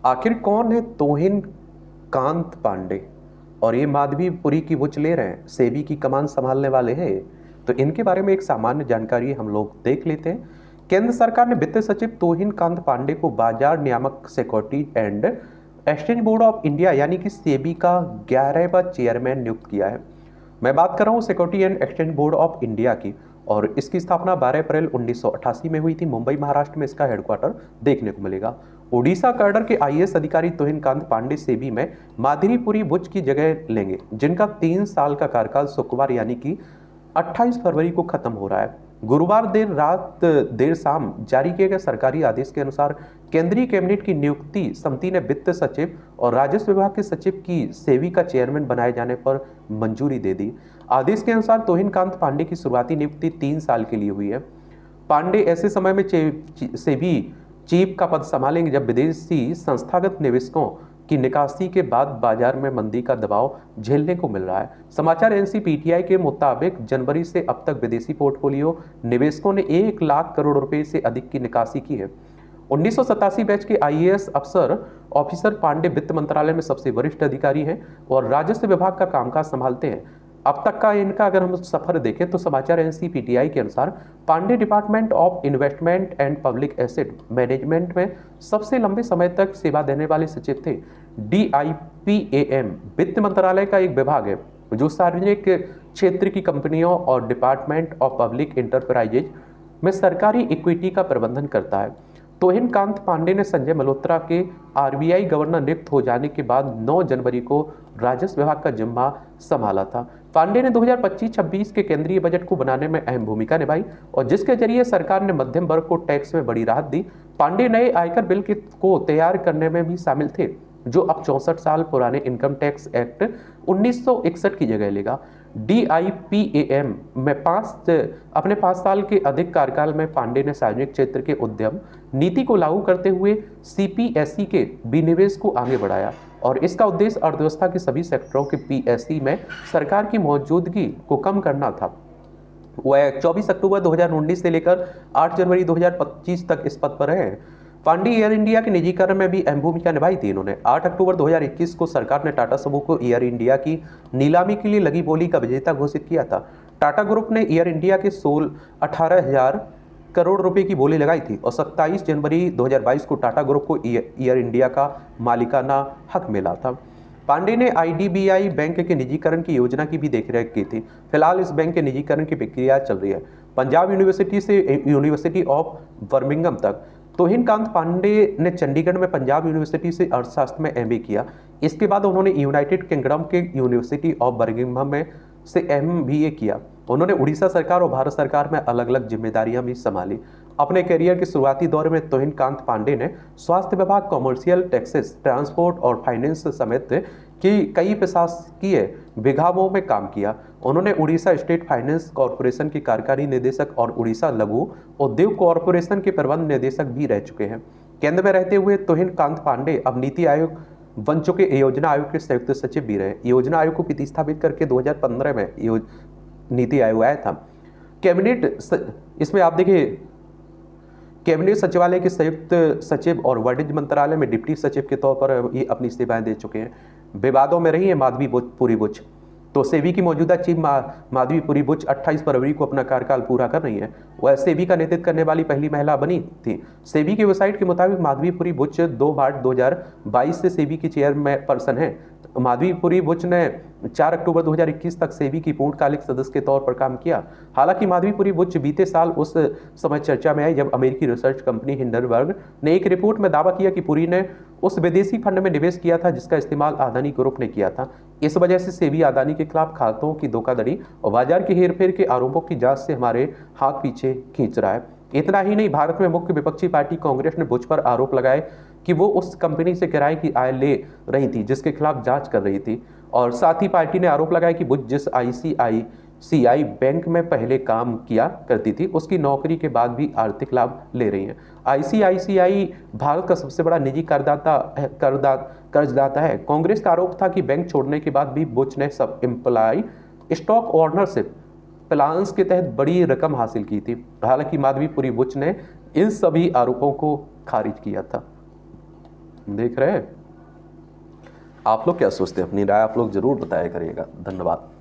आखिर कौन है तोहिन कांत पांडे और ये माधवीपुरी की बुच ले रहे हैं, सेबी की कमान संभालने वाले हैं। तो इनके बारे में एक सामान्य जानकारी हम लोग देख लेते हैं। केंद्र सरकार ने वित्त सचिव तोहिन कांत पांडे को बाजार नियामक security and exchange board of India यानी कि सेबी का 11वां चेयरमैन नियुक्त किया है। मैं बात कर रहा हूँ security and exchange board of India की, और इसकी स्थापना 12 अप्रैल 1988 में हुई थी। मुंबई महाराष्ट्र में इसका हेडक्वार्टर देखने को मिलेगा। ओडिशा कैडर के आईएएस अधिकारी तोहिन कांत पांडे सेबी में माधुरीपुरी बुच की जगह लेंगे, जिनका 3 साल का कार्यकाल शुक्रवार यानी कि 28 फरवरी को खत्म हो रहा है। गुरुवार देर शाम जारी किए गए सरकारी आदेश के अनुसार केंद्रीय कैबिनेट की नियुक्ति समिति ने वित्त सचिव और राजस्व विभाग के सचिव की सेबी का चेयरमैन बनाए जाने पर मंजूरी दे दी। आदेश के अनुसार तोहिन कांत पांडे की शुरुआती नियुक्ति 3 साल के लिए हुई है। पांडे ऐसे समय में सेबी चीफ का पद संभालेंगे जब विदेशी संस्थागत निवेशकों की निकासी के बाद बाजार में मंदी का दबाव झेलने को मिल रहा है। समाचार एजेंसी पीटीआई के मुताबिक जनवरी से अब तक विदेशी पोर्टफोलियो निवेशकों ने 1 लाख करोड़ रुपए से अधिक की निकासी की है। 1987 बैच के आईएएस ऑफिसर पांडे वित्त मंत्रालय में सबसे वरिष्ठ अधिकारी हैं और राजस्व विभाग का कामकाज संभालते हैं। अब तक का इनका अगर हम सफर देखें तो समाचार एजेंसी पीटीआई के अनुसार Pandey department of investment and public asset management में सबसे लंबे समय तक सेवा देने वाले सचिव थे। डीआईपीएएम वित्त मंत्रालय का एक विभाग है जो सार्वजनिक क्षेत्र की कंपनियों और डिपार्टमेंट ऑफ पब्लिक इंटरप्राइजेज में सरकारी इक्विटी का प्रबंधन करता है। तोहिन कांत पांडे ने संजय मल्होत्रा के आरबीआई गवर्नर नियुक्त हो जाने के बाद 9 जनवरी को राजस्व विभाग का जिम्मा संभाला था। पांडे ने 2025-26 के केंद्रीय बजट को बनाने में अहम भूमिका निभाई और जिसके जरिए सरकार ने मध्यम वर्ग को टैक्स में बड़ी राहत दी। पांडे नए आयकर बिल को तैयार करने में भी शामिल थे, जो अब 64 साल पुराने इनकम टैक्स एक्ट 1961 की जगह लेगा। डीआईपीएएम में अपने 5 साल के अधिक कार्यकाल में पांडे ने सार्वजनिक क्षेत्र के उद्यम नीति को लागू करते हुए सीपीएसई के विनिवेश को आगे बढ़ाया और इसका उद्देश्य अर्थव्यवस्था के सभी सेक्टरों के पीएसई में सरकार की मौजूदगी को कम करना था। वह 24 अक्टूबर 2019 से लेकर 8 जनवरी 2025 तक इस पद पर रहे। पांडे एयर इंडिया के निजीकरण में भी अहम भूमिका निभाई थी। इन्होंने 8 अक्टूबर 2021 को सरकार ने टाटा समूह को एयर इंडिया की नीलामी के लिए लगी बोली का विजेता घोषित किया था। टाटा ग्रुप ने एयर इंडिया के 18,000 करोड़ रुपए की बोली लगाई थी और 27 जनवरी 2022 को टाटा ग्रुप को एयर इंडिया का मालिकाना हक मिला था। पांडे ने आईडीबीआई बैंक के निजीकरण की योजना की भी देखरेख की थी। फिलहाल इस बैंक के निजीकरण की प्रक्रिया चल रही है। पंजाब यूनिवर्सिटी से यूनिवर्सिटी ऑफ बर्मिंघम तक तोहिन कांत पांडे ने चंडीगढ़ में पंजाब यूनिवर्सिटी से अर्थशास्त्र में एमबीए किया। इसके बाद उन्होंने यूनाइटेड किंगडम के यूनिवर्सिटी ऑफ बर्मिंघम में से एमबीए किया। उन्होंने उड़ीसा सरकार और भारत सरकार में अलग अलग जिम्मेदारियां भी संभाली। अपने करियर के शुरुआती दौर में तोहिन कांत पांडे ने स्वास्थ्य विभाग, कॉमर्शियल टैक्सेस, ट्रांसपोर्ट और फाइनेंस समेत की कई प्रशासकीय विभागों में काम किया। उन्होंने उड़ीसा स्टेट फाइनेंस कॉरपोरेशन के कार्यकारी निदेशक और उड़ीसा लघु उद्योग कॉरपोरेशन के प्रबंध निदेशक भी रह चुके हैं। केंद्र में रहते हुए तोहिन कांत पांडे अब नीति आयोग बन चुके योजना आयोग के संयुक्त सचिव भी रहे। योजना आयोग को प्रतिस्थापित करके 2015 में नीति आयोग आया था। इसमें आप देखिए कैबिनेट सचिवालय के संयुक्त सचिव और वाणिज्य मंत्रालय में डिप्टी सचिव के तौर पर ये अपनी सेवाएं दे चुके हैं। विवादों में रही है माधवीपुरी बुच। तो सेबी की मौजूदा चीफ माधवीपुरी बुच 28 फरवरी को अपना कार्यकाल पूरा कर रही है। वह सेबी का नेतृत्व करने वाली पहली महिला बनी थी। सेबी की वेबसाइट के मुताबिक माधवीपुरी बुच 2 मार्च 2022 से सेबी की चेयरपर्सन है। माधवीपुरी बुच ने 4 अक्टूबर 2021 तक सेबी की पूर्णकालिक सदस्य के तौर पर काम किया। हालांकि माधवीपुरी बुच बीते साल उस समय चर्चा में आई जब अमेरिकी रिसर्च कंपनी हिंडनबर्ग ने एक रिपोर्ट में दावा किया कि पुरी ने उस विदेशी फंड में निवेश किया था जिसका इस्तेमाल अदानी ग्रुप ने किया था। इस वजह से सेबी अदानी के खिलाफ खातों की धोखाधड़ी और बाजार की हेरफेर के आरोपों की जांच से हमारे हाथ पीछे खींच रहा है। इतना ही नहीं, भारत में मुख्य विपक्षी पार्टी कांग्रेस ने बुच पर आरोप लगाए कि वो उस कंपनी से किराए की आय ले रही थी जिसके खिलाफ जांच कर रही थी। और साथ ही पार्टी ने आरोप लगाया कि बुच जिस आईसीआईसीआई बैंक में पहले काम किया करती थी उसकी नौकरी के बाद भी आर्थिक लाभ ले रही हैं। आईसीआईसीआई भारत का सबसे बड़ा निजी कर्जदाता है। कांग्रेस का आरोप था कि बैंक छोड़ने के बाद भी बुच ने सब एम्प्लॉय स्टॉक ओनरशिप प्लान्स के तहत बड़ी रकम हासिल की थी। हालांकि माधवीपुरी बुच ने इन सभी आरोपों को खारिज किया था। देख रहे हैं। आप लोग क्या सोचते हैं? अपनी राय आप लोग जरूर बताया करिएगा। धन्यवाद।